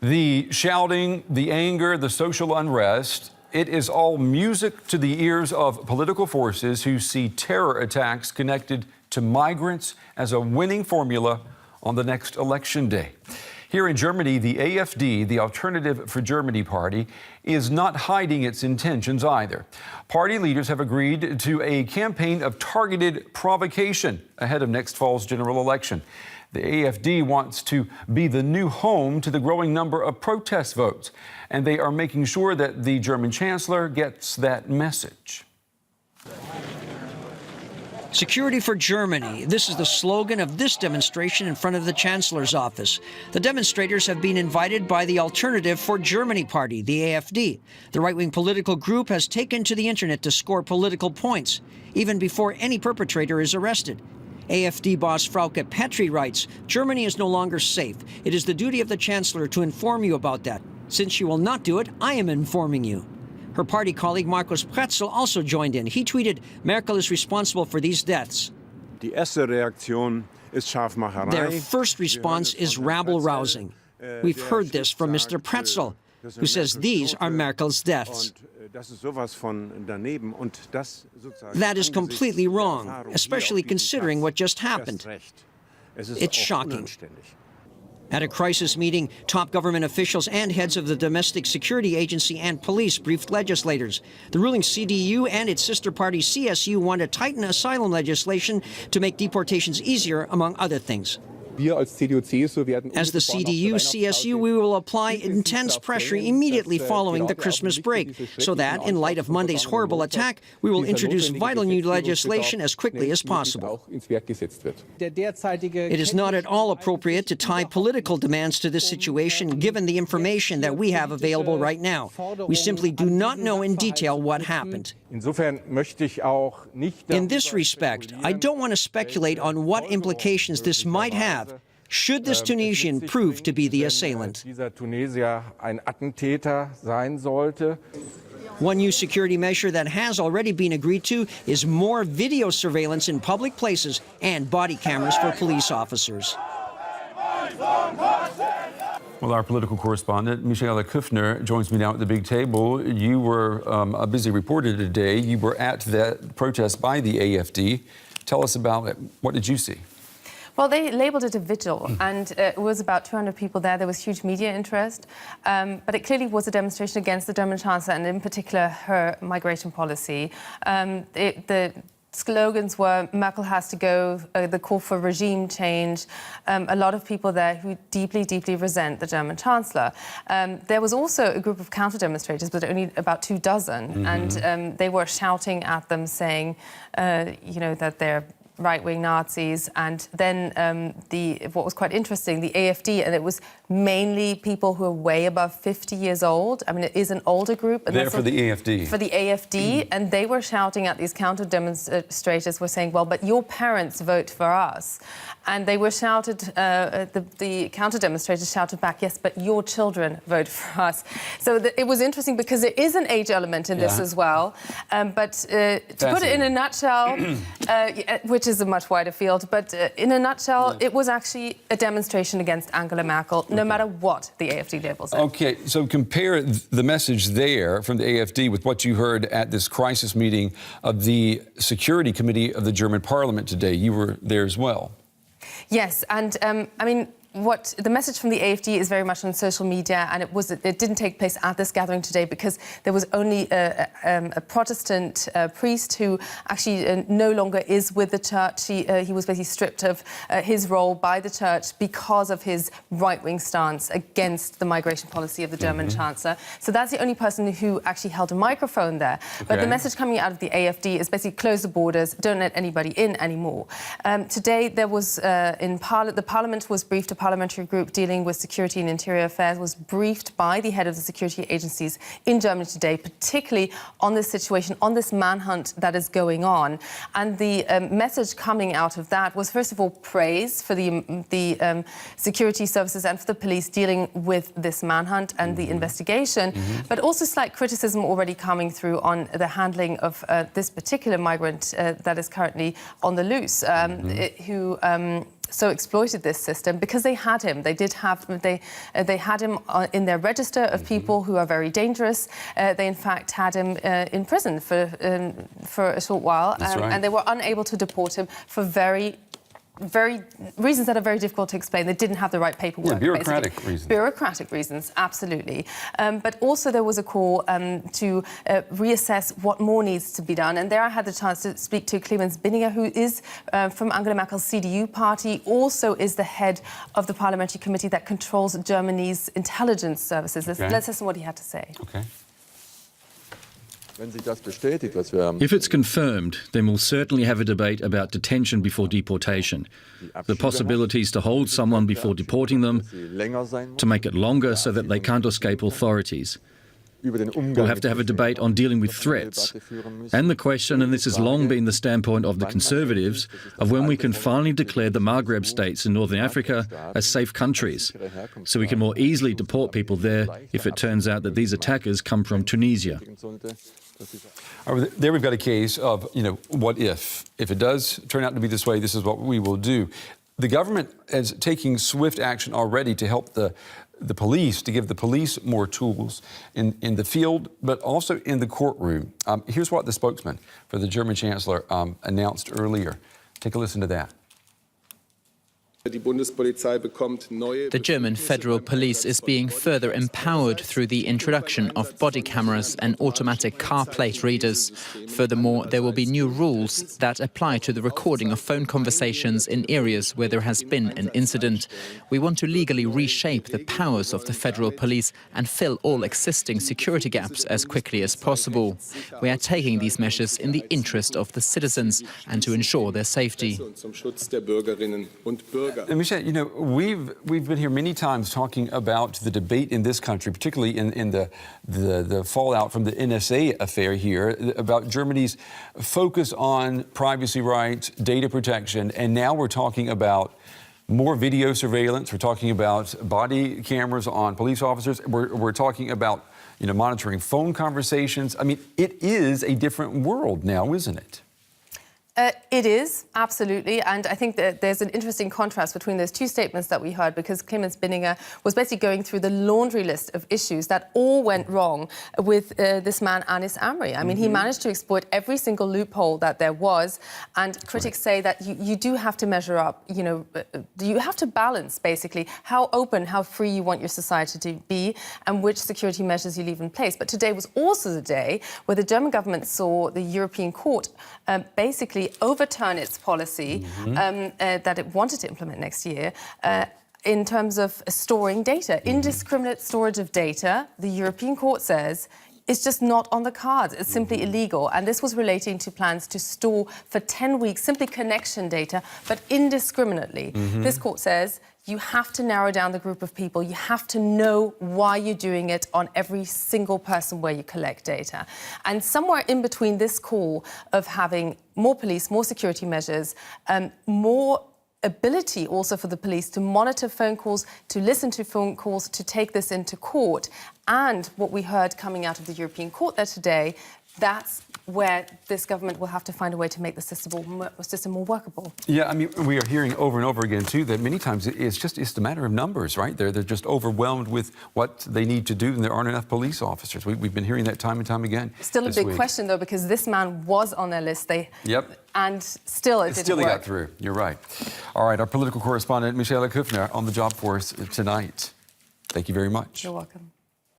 The shouting, the anger, the social unrest, it is all music to the ears of political forces who see terror attacks connected to migrants as a winning formula on the next election day. Here in Germany, the AfD, the Alternative for Germany party, is not hiding its intentions either. Party leaders have agreed to a campaign of targeted provocation ahead of next fall's general election. The AfD wants to be the new home to the growing number of protest votes, and they are making sure that the German chancellor gets that message. Security for Germany. This is the slogan of this demonstration in front of the Chancellor's office. The demonstrators have been invited by the Alternative for Germany party, the AfD. The right-wing political group has taken to the internet to score political points, even before any perpetrator is arrested. AfD boss Frauke Petry writes, "Germany is no longer safe. It is the duty of the Chancellor to inform you about that. Since she will not do it, I am informing you." Her party colleague Markus Pretzel also joined in. He tweeted, "Merkel is responsible for these deaths." Their first response is rabble-rousing. We've heard this from Mr. Pretzel, who says these are Merkel's deaths. That is completely wrong, especially considering what just happened. It's shocking. At a crisis meeting, top government officials and heads of the Domestic Security Agency and police briefed legislators. The ruling CDU and its sister party CSU want to tighten asylum legislation to make deportations easier, among other things. As the CDU-CSU, we will apply intense pressure immediately following the Christmas break, so that, in light of Monday's horrible attack, we will introduce vital new legislation as quickly as possible. It is not at all appropriate to tie political demands to this situation, given the information that we have available right now. We simply do not know in detail what happened. In this respect, I don't want to speculate on what implications this might have should this Tunisian prove to be the assailant. One new security measure that has already been agreed to is more video surveillance in public places and body cameras for police officers. Well, our political correspondent, Michaela Küffner, joins me now at the big table. You were a busy reporter today. You were at that protest by the AfD. Tell us about it. What did you see? Well, they labelled it a vigil, and it was about 200 people there. There was huge media interest, but it clearly was a demonstration against the German Chancellor, and in particular her migration policy. The slogans were Merkel has to go, the call for regime change, a lot of people there who deeply, deeply resent the German Chancellor. There was also a group of counter-demonstrators, but only about 24, and they were shouting at them, saying, that they're right-wing Nazis, and then what was quite interesting, the AfD, and it was mainly people who are way above 50 years old. I mean, it is an older group. And for the AfD. For the AfD, and they were shouting at these counter-demonstrators, were saying, well, but your parents vote for us. And they were shouted, the counter-demonstrators shouted back, yes, but your children vote for us. So it was interesting because there is an age element in this as well. But to put it in a nutshell, which is a much wider field, but in a nutshell, it was actually a demonstration against Angela Merkel, no matter what the AfD labels it. Okay, so compare the message there from the AfD with what you heard at this crisis meeting of the Security Committee of the German Parliament today. You were there as well. Yes, and I mean, what the message from the AfD is very much on social media, and it didn't take place at this gathering today because there was only a Protestant priest who actually no longer is with the church. He was basically stripped of his role by the church because of his right-wing stance against the migration policy of the German Chancellor. So that's the only person who actually held a microphone there. But the message coming out of the AfD is basically close the borders, don't let anybody in anymore. Today there was the Parliament was briefed. A parliamentary group dealing with security and interior affairs was briefed by the head of the security agencies in Germany today, particularly on this situation, on this manhunt that is going on. And the message coming out of that was, first of all, praise for the security services and for the police dealing with this manhunt and the investigation, but also slight criticism already coming through on the handling of this particular migrant that is currently on the loose, who so exploited this system because they had him. They had him in their register of people who are very dangerous. They in fact had him in prison for a short while, right. and they were unable to deport him for very reasons that are very difficult to explain. They didn't have the right paperwork. Yeah, bureaucratic reasons. Bureaucratic reasons, absolutely. But also there was a call to reassess what more needs to be done. And there I had the chance to speak to Clemens Binninger, who is from Angela Merkel's CDU party, also is the head of the parliamentary committee that controls Germany's intelligence services. Okay. Let's listen to what he had to say. Okay. If it's confirmed, then we'll certainly have a debate about detention before deportation, the possibilities to hold someone before deporting them, to make it longer so that they can't escape authorities. We'll have to have a debate on dealing with threats, and the question, and this has long been the standpoint of the Conservatives, of when we can finally declare the Maghreb states in Northern Africa as safe countries, so we can more easily deport people there if it turns out that these attackers come from Tunisia. There we've got a case of, what if? If it does turn out to be this way, this is what we will do. The government is taking swift action already to help the police, to give the police more tools in the field, but also in the courtroom. Here's what the spokesman for the German Chancellor announced earlier. Take a listen to that. The German Federal Police is being further empowered through the introduction of body cameras and automatic car plate readers. Furthermore, there will be new rules that apply to the recording of phone conversations in areas where there has been an incident. We want to legally reshape the powers of the Federal Police and fill all existing security gaps as quickly as possible. We are taking these measures in the interest of the citizens and to ensure their safety. Michel, we've been here many times talking about the debate in this country, particularly in the fallout from the NSA affair here, about Germany's focus on privacy rights, data protection, and now we're talking about more video surveillance. We're talking about body cameras on police officers. We're talking about monitoring phone conversations. I mean, it is a different world now, isn't it? It is, absolutely, and I think that there's an interesting contrast between those two statements that we heard, because Clemens Binninger was basically going through the laundry list of issues that all went wrong with this man, Anis Amri. I mean, he managed to exploit every single loophole that there was, and critics say that you do have to measure up, you have to balance, basically, how open, how free you want your society to be, and which security measures you leave in place. But today was also the day where the German government saw the European Court basically overturn its policy that it wanted to implement next year in terms of storing data. Indiscriminate storage of data, the European Court says, is just not on the cards. It's simply illegal. And this was relating to plans to store for 10 weeks simply connection data, but indiscriminately. This court says you have to narrow down the group of people. You have to know why you're doing it on every single person where you collect data. And somewhere in between this call of having more police, more security measures, more ability also for the police to monitor phone calls, to listen to phone calls, to take this into court, and what we heard coming out of the European Court there today, that's where this government will have to find a way to make the system more workable. Yeah, I mean, we are hearing over and over again, too, that many times it's a matter of numbers, right? They're just overwhelmed with what they need to do, and there aren't enough police officers. We've been hearing that time and time again. Still a big question, though, because this man was on their list. And still it didn't work. Still he got through. You're right. All right, our political correspondent, Michelle Küffner, on the job for us tonight. Thank you very much. You're welcome.